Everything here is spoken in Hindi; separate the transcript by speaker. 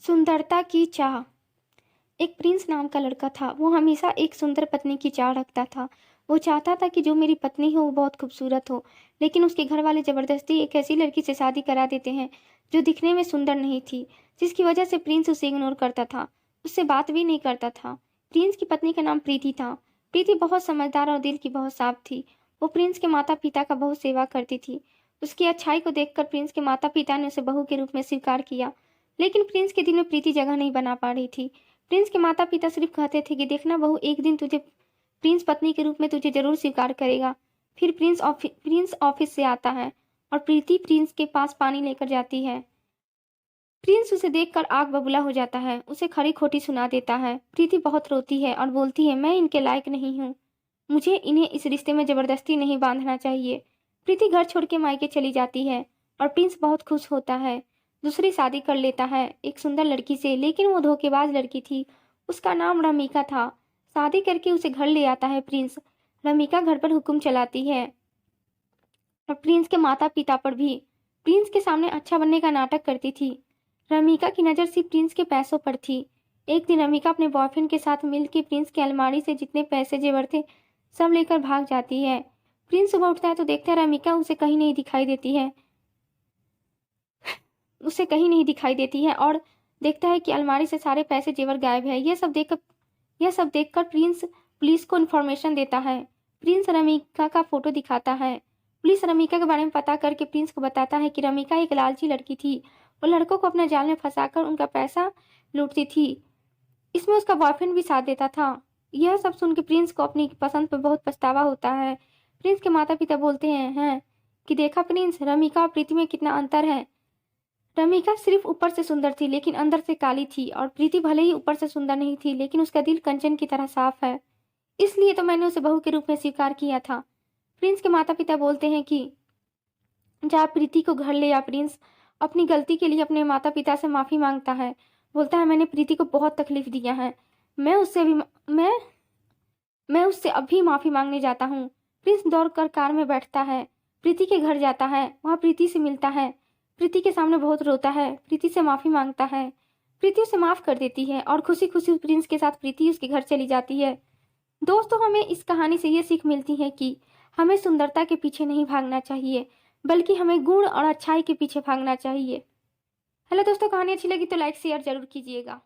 Speaker 1: सुंदरता की चाह। एक प्रिंस नाम का लड़का था। वो हमेशा एक सुंदर पत्नी की चाह रखता था। वो चाहता था कि जो मेरी पत्नी हो वो बहुत खूबसूरत हो, लेकिन उसके घर वाले ज़बरदस्ती एक ऐसी लड़की से शादी करा देते हैं जो दिखने में सुंदर नहीं थी, जिसकी वजह से प्रिंस उसे इग्नोर करता था, उससे बात भी नहीं करता था। प्रिंस की पत्नी का नाम प्रीति था। प्रीति बहुत समझदार और दिल की बहुत साफ थी। वो प्रिंस के माता पिता का बहुत सेवा करती थी। उसकी अच्छाई को देखकर प्रिंस के माता पिता ने उसे बहू के रूप में स्वीकार किया, लेकिन प्रिंस के दिल में प्रीति जगह नहीं बना पा रही थी। प्रिंस के माता पिता सिर्फ कहते थे कि देखना बहू, एक दिन तुझे प्रिंस पत्नी के रूप में तुझे जरूर स्वीकार करेगा। फिर प्रिंस ऑफिस से आता है और प्रीति प्रिंस के पास पानी लेकर जाती है। प्रिंस उसे देखकर आग बबूला हो जाता है, उसे खरी खोटी सुना देता है। प्रीति बहुत रोती है और बोलती है, मैं इनके लायक नहीं हूँ, मुझे इन्हें इस रिश्ते में जबरदस्ती नहीं बांधना चाहिए। प्रीति घर छोड़ के मायके चली जाती है और प्रिंस बहुत खुश होता है। दूसरी शादी कर लेता है एक सुंदर लड़की से, लेकिन वो धोखेबाज लड़की थी। उसका नाम रमीका था। शादी करके उसे घर ले आता है प्रिंस। रमीका घर पर हुक्म चलाती है और प्रिंस के माता पिता पर भी। प्रिंस के सामने अच्छा बनने का नाटक करती थी। रमीका की नज़र सिर्फ प्रिंस के पैसों पर थी। एक दिन रमीका अपने बॉयफ्रेंड के साथ मिलकर प्रिंस की अलमारी से जितने पैसे जेवर थे सब लेकर भाग जाती है। प्रिंस सुबह उठता है तो देखता है रमीका उसे कहीं नहीं दिखाई देती है और देखता है कि अलमारी से सारे पैसे जेवर गायब है। यह सब देखकर प्रिंस पुलिस को इन्फॉर्मेशन देता है। प्रिंस रमीका का फोटो दिखाता है। पुलिस रमीका के बारे में पता करके प्रिंस को बताता है कि रमीका एक लालची लड़की थी। वो लड़कों को अपने जाल में फंसाकर उनका पैसा लूटती थी। इसमें उसका बॉयफ्रेंड भी साथ देता था। यह सब सुन के प्रिंस को अपनी पसंद पर बहुत पछतावा होता है। प्रिंस के माता पिता बोलते हैं कि देखा प्रिंस, रमीका और प्रीति में कितना अंतर है। रमीका सिर्फ ऊपर से सुंदर थी लेकिन अंदर से काली थी, और प्रीति भले ही ऊपर से सुंदर नहीं थी लेकिन उसका दिल कंचन की तरह साफ है, इसलिए तो मैंने उसे बहू के रूप में स्वीकार किया था। प्रिंस के माता पिता बोलते हैं कि जा प्रीति को घर ले आ। प्रिंस अपनी गलती के लिए अपने माता पिता से माफी मांगता है। बोलता है, मैंने प्रीति को बहुत तकलीफ दिया है, मैं उससे अभी माफी मांगने जाता हूँ। प्रिंस दौड़कर कार में बैठता है, प्रीति के घर जाता है, वहाँ प्रीति से मिलता है। प्रीति के सामने बहुत रोता है, प्रीति से माफी मांगता है। प्रीति उसे माफ कर देती है और खुशी खुशी प्रिंस के साथ प्रीति उसके घर चली जाती है। दोस्तों, हमें इस कहानी से ये सीख मिलती है कि हमें सुंदरता के पीछे नहीं भागना चाहिए, बल्कि हमें गुण और अच्छाई के पीछे भागना चाहिए। हेलो दोस्तों, कहानी अच्छी लगी तो लाइक शेयर जरूर कीजिएगा।